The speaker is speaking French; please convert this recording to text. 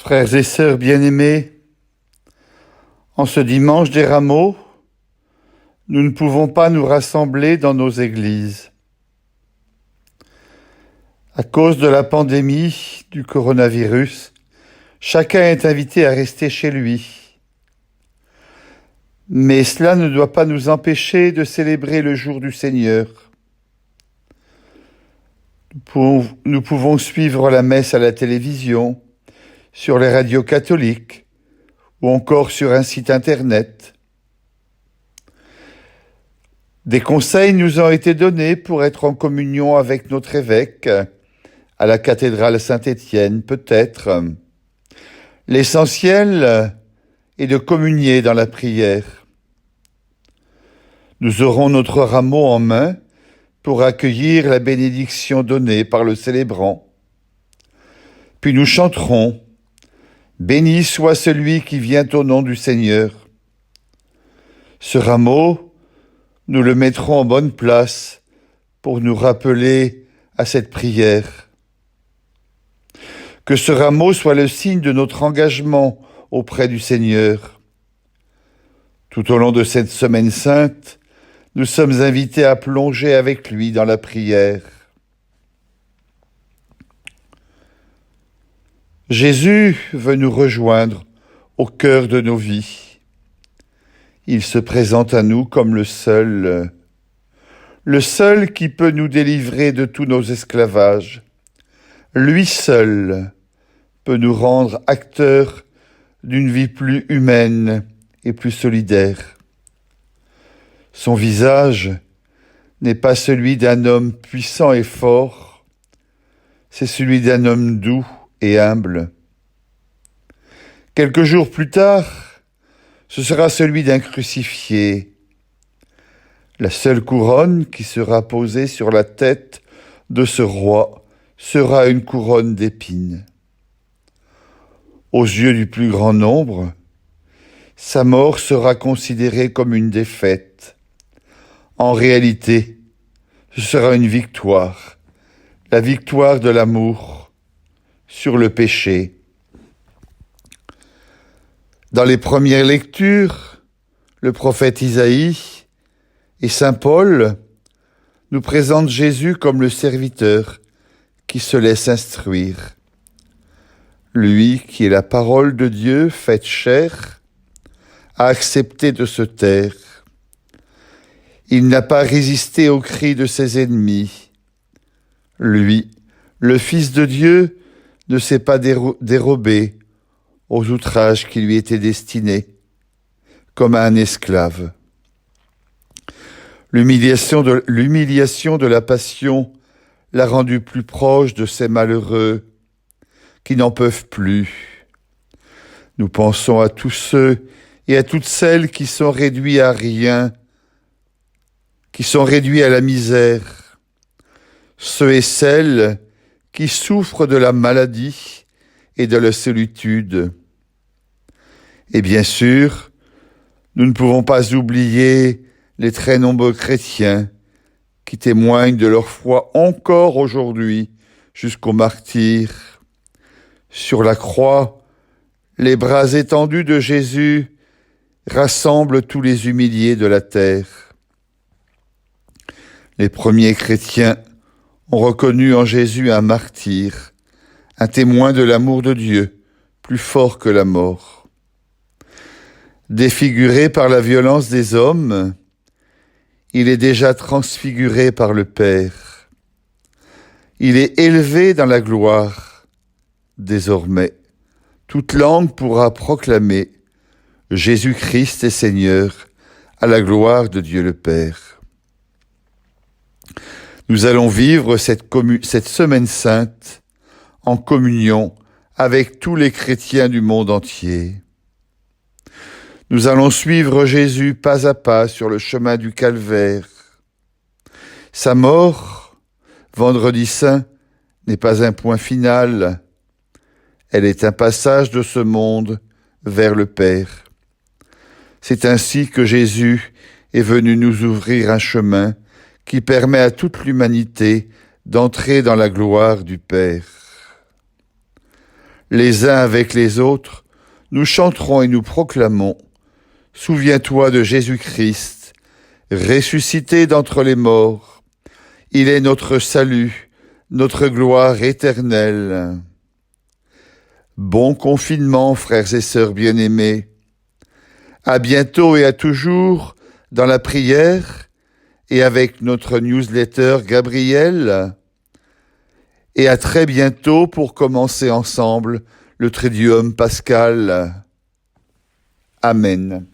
Frères et sœurs bien-aimés, en ce dimanche des Rameaux, nous ne pouvons pas nous rassembler dans nos églises. À cause de la pandémie du coronavirus, chacun est invité à rester chez lui. Mais cela ne doit pas nous empêcher de célébrer le jour du Seigneur. Nous pouvons suivre la messe à la télévision, sur les radios catholiques ou encore sur un site internet. Des conseils nous ont été donnés pour être en communion avec notre évêque, à la cathédrale Saint-Étienne peut-être. L'essentiel est de communier dans la prière. Nous aurons notre rameau en main pour accueillir la bénédiction donnée par le célébrant. Puis nous chanterons « Béni soit celui qui vient au nom du Seigneur ». Ce rameau, nous le mettrons en bonne place pour nous rappeler à cette prière. Que ce rameau soit le signe de notre engagement auprès du Seigneur. Tout au long de cette semaine sainte, nous sommes invités à plonger avec lui dans la prière. Jésus veut nous rejoindre au cœur de nos vies. Il se présente à nous comme le seul qui peut nous délivrer de tous nos esclavages. Lui seul peut nous rendre acteurs d'une vie plus humaine et plus solidaire. Son visage n'est pas celui d'un homme puissant et fort, c'est celui d'un homme doux et humble. Quelques jours plus tard, ce sera celui d'un crucifié. La seule couronne qui sera posée sur la tête de ce roi sera une couronne d'épines. Aux yeux du plus grand nombre, sa mort sera considérée comme une défaite. En réalité, ce sera une victoire, la victoire de l'amour sur le péché. Dans les premières lectures, le prophète Isaïe et saint Paul nous présentent Jésus comme le serviteur qui se laisse instruire. Lui qui est la parole de Dieu faite chair, a accepté de se taire. Il n'a pas résisté aux cris de ses ennemis. Lui, le Fils de Dieu, ne s'est pas dérobé aux outrages qui lui étaient destinés, comme à un esclave. L'humiliation de la passion l'a rendu plus proche de ces malheureux qui n'en peuvent plus. Nous pensons à tous ceux et à toutes celles qui sont réduits à rien, qui sont réduits à la misère, ceux et celles qui souffrent de la maladie et de la solitude. Et bien sûr, nous ne pouvons pas oublier les très nombreux chrétiens qui témoignent de leur foi encore aujourd'hui jusqu'au martyre. Sur la croix, les bras étendus de Jésus rassemblent tous les humiliés de la terre. Les premiers chrétiens ont reconnu en Jésus un martyr, un témoin de l'amour de Dieu, plus fort que la mort. Défiguré par la violence des hommes, il est déjà transfiguré par le Père. Il est élevé dans la gloire. Désormais, toute langue pourra proclamer Jésus-Christ est Seigneur, à la gloire de Dieu le Père. Nous allons vivre cette semaine sainte en communion avec tous les chrétiens du monde entier. Nous allons suivre Jésus pas à pas sur le chemin du calvaire. Sa mort, vendredi saint, n'est pas un point final. Elle est un passage de ce monde vers le Père. C'est ainsi que Jésus est venu nous ouvrir un chemin qui permet à toute l'humanité d'entrer dans la gloire du Père. les uns avec les autres, nous chanterons et nous proclamons: Souviens-toi de Jésus-Christ, ressuscité d'entre les morts. Il est notre salut, notre gloire éternelle. Bon confinement, frères et sœurs bien-aimés. À bientôt et à toujours dans la prière et avec notre newsletter Gabriel. Et à très bientôt pour commencer ensemble le Triduum pascal. Amen.